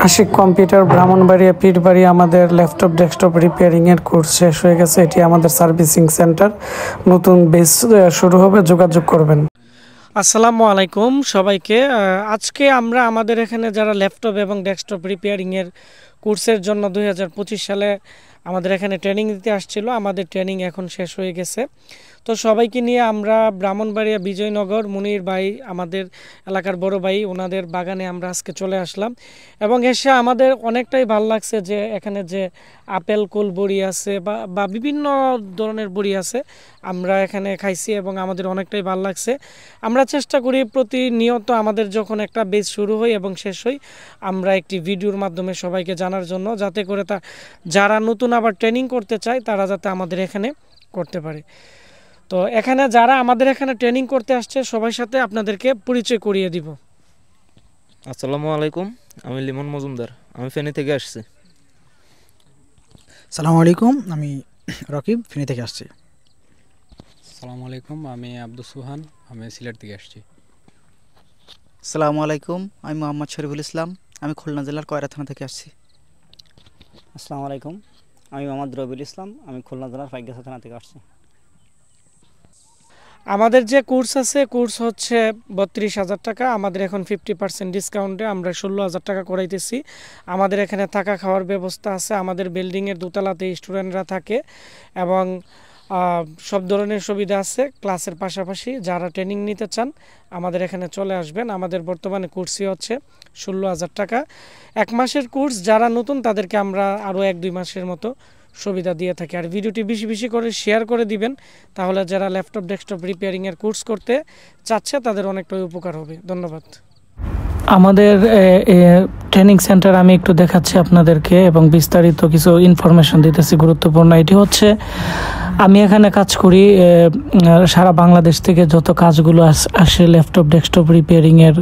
Ashiq computer Brahmanbaria Pirbari আমাদের laptop desktop রিপেয়ারিংয়ের course শেষ হয়ে গেছে। এটি আমাদের সার্ভিসিং সেন্টার। নতুন বেস শুরু হবে, যোগাযোগ করবেন। আসসালামু আলাইকুম সবাইকে। আজকে আমরা আমাদের এখানে যারা ল্যাপটপ এবং ডেস্কটপ রিপেয়ারিংয়ের কোর্সের জন্য 2025 সালে আমাদের এখানে ট্রেনিং দিতে আসছিল, আমাদের ট্রেনিং এখন শেষ হয়ে গেছে। তো সবাইকে নিয়ে আমরা ব্রাহ্মণবাড়িয়া বিজয়নগর মুনির ভাই, আমাদের এলাকার বড় ভাই, ওনাদের বাগানে আমরা আজকে চলে আসলাম এবং এসে আমাদের অনেকটাই ভালো লাগছে যে এখানে যে আপেল কুল বড়ি আছে বা বিভিন্ন ধরনের বড়ি আছে, আমরা এখানে খাইছি এবং আমাদের অনেকটাই ভালো লাগছে। আমরা চেষ্টা করি প্রতিনিয়ত আমাদের যখন একটা বেচ শুরু হয় এবং শেষ হয়, আমরা একটি ভিডিওর মাধ্যমে সবাইকে জানার জন্য, যাতে করে যারা নতুন আবার ট্রেনিং করতে চায় তারা যাতে আমাদের এখানে করতে পারে। তো এখানে যারা আমাদের এখানে ট্রেনিং করতে আসছে সবার সাথে আপনাদেরকে পরিচয় করিয়ে দিব। আসসালামু আলাইকুম, আমি লিমন মজুমদার, আমি ফেনী থেকে আসছি। আসসালামু আলাইকুম, আমি রকিব, ফেনী থেকে আসছি। আসসালামু আলাইকুম, আমি আব্দুল সুহান, আমি সিলেট থেকে আসছি। আসসালামু আলাইকুম, আমি মোহাম্মদ শরীফুল ইসলাম, আমি খুলনা জেলার কয়রা থানা থেকে আসছি। আসসালামু আলাইকুম, আমি মোহাম্মদ রবিউল ইসলাম, আমি খুলনা জেলার ফাইগাছা থানা থেকে আসছি। আমাদের যে কোর্স আছে, কোর্স হচ্ছে 32,000 টাকা। আমাদের এখন 50% ডিসকাউন্টে আমরা 16,000 টাকা করাইতেছি। আমাদের এখানে থাকা খাওয়ার ব্যবস্থা আছে। আমাদের বিল্ডিংয়ের দোতলাতে স্টুডেন্টরা থাকে এবং সব ধরনের সুবিধা আছে। ক্লাসের পাশাপাশি যারা ট্রেনিং নিতে চান আমাদের এখানে চলে আসবেন। আমাদের বর্তমানে কোর্সই হচ্ছে 16,000 টাকা। 1 মাসের কোর্স, যারা নতুন তাদেরকে আমরা আরও 1-2 মাসের মতো সুবিধা দিয়ে থাকি। আর ভিডিওটি বেশি বেশি করে শেয়ার করে দিবেন, তাহলে যারা ল্যাপটপ ডেস্কটপ রিপেয়ারিংয়ের কোর্স করতে চাচ্ছে তাদের অনেকটাই উপকার হবে। ধন্যবাদ। আমাদের ট্রেনিং সেন্টার আমি একটু দেখাচ্ছি আপনাদেরকে এবং বিস্তারিত কিছু ইনফরমেশন দিতেছি গুরুত্বপূর্ণ। এটি হচ্ছে, আমি এখানে কাজ করি সারা বাংলাদেশ থেকে যত কাজগুলো আসে ল্যাপটপ ডেস্কটপ রিপেয়ারিংয়ের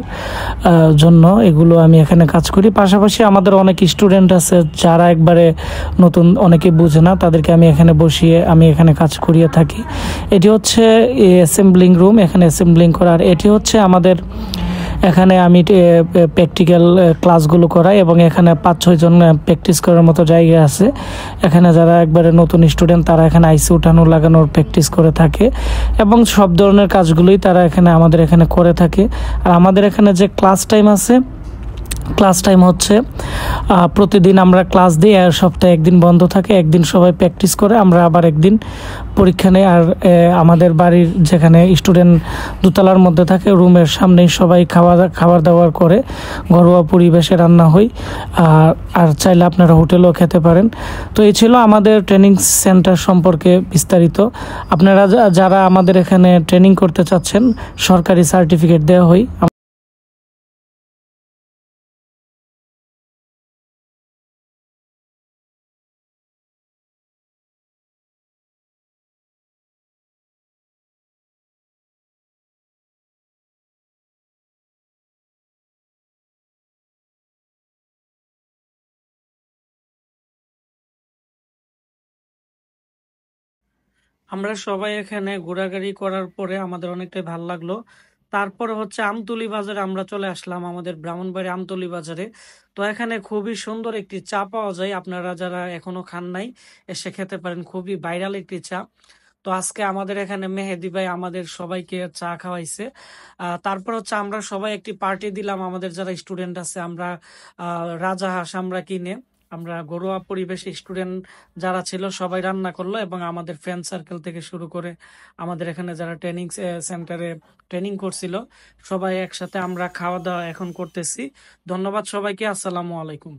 জন্য, এগুলো আমি এখানে কাজ করি। পাশাপাশি আমাদের অনেক স্টুডেন্ট আছে যারা একবারে নতুন, অনেকে বুঝে না, তাদেরকে আমি এখানে বসিয়ে আমি এখানে কাজ করিয়ে থাকি। এটি হচ্ছে অ্যাসেম্বলিং রুম, এখানে অ্যাসেম্বলিং করার। এটি হচ্ছে আমাদের এখানে আমি প্র্যাকটিক্যাল ক্লাসগুলো করাই এবং এখানে 5-6 জন প্র্যাকটিস করার মতো জায়গা আছে। এখানে যারা একবারে নতুন স্টুডেন্ট তারা এখানে আইসি উঠানো লাগানোর প্র্যাকটিস করে থাকে এবং সব ধরনের কাজগুলোই তারা এখানে আমাদের এখানে করে থাকে। আর আমাদের এখানে যে ক্লাস টাইম আছে, ক্লাস টাইম হচ্ছে প্রতিদিন আমরা ক্লাস দিই, আর সপ্তাহে একদিন বন্ধ থাকে, একদিন সবাই প্র্যাকটিস করে, আমরা আবার একদিন পরীক্ষা নেই। আর আমাদের বাড়ির যেখানে স্টুডেন্ট দোতলার মধ্যে থাকে, রুমের সামনেই সবাই খাবার দাবার করে, ঘরোয়া পরিবেশে রান্না হয়। আর চাইলে আপনারা হোটেলেও খেতে পারেন। তো এই ছিল আমাদের ট্রেনিং সেন্টার সম্পর্কে বিস্তারিত। আপনারা যারা আমাদের এখানে ট্রেনিং করতে চাচ্ছেন, সরকারি সার্টিফিকেট দেওয়া হয়। আমরা সবাই এখানে ঘোরাঘুরি করার পরে আমাদের অনেকটাই ভালো লাগলো। তারপরে হচ্ছে আমতলী বাজারে আমরা চলে আসলাম, আমাদের ব্রাহ্মণবাড়ি আমতলী বাজারে। তো এখানে খুবই সুন্দর একটি চা পাওয়া যায়, আপনারা যারা এখনো খান নাই এসে খেতে পারেন, খুবই ভাইরাল একটি চা। তো আজকে আমাদের এখানে মেহেদি ভাই আমাদের সবাইকে চা খাওয়াইছে। তারপর হচ্ছে আমরা সবাই একটি পার্টি দিলাম, আমাদের যারা স্টুডেন্ট আছে আমরা রাজাহাঁস আমরা কিনে, আমরা ঘরোয়া পরিবেশে স্টুডেন্ট যারা ছিল সবাই রান্না করলো এবং আমাদের ফ্রেন্ড সার্কেল থেকে শুরু করে আমাদের এখানে যারা ট্রেনিং সেন্টারে ট্রেনিং করছিল সবাই একসাথে আমরা খাওয়া দাওয়া এখন করতেছি। ধন্যবাদ সবাইকে। আসসালামু আলাইকুম।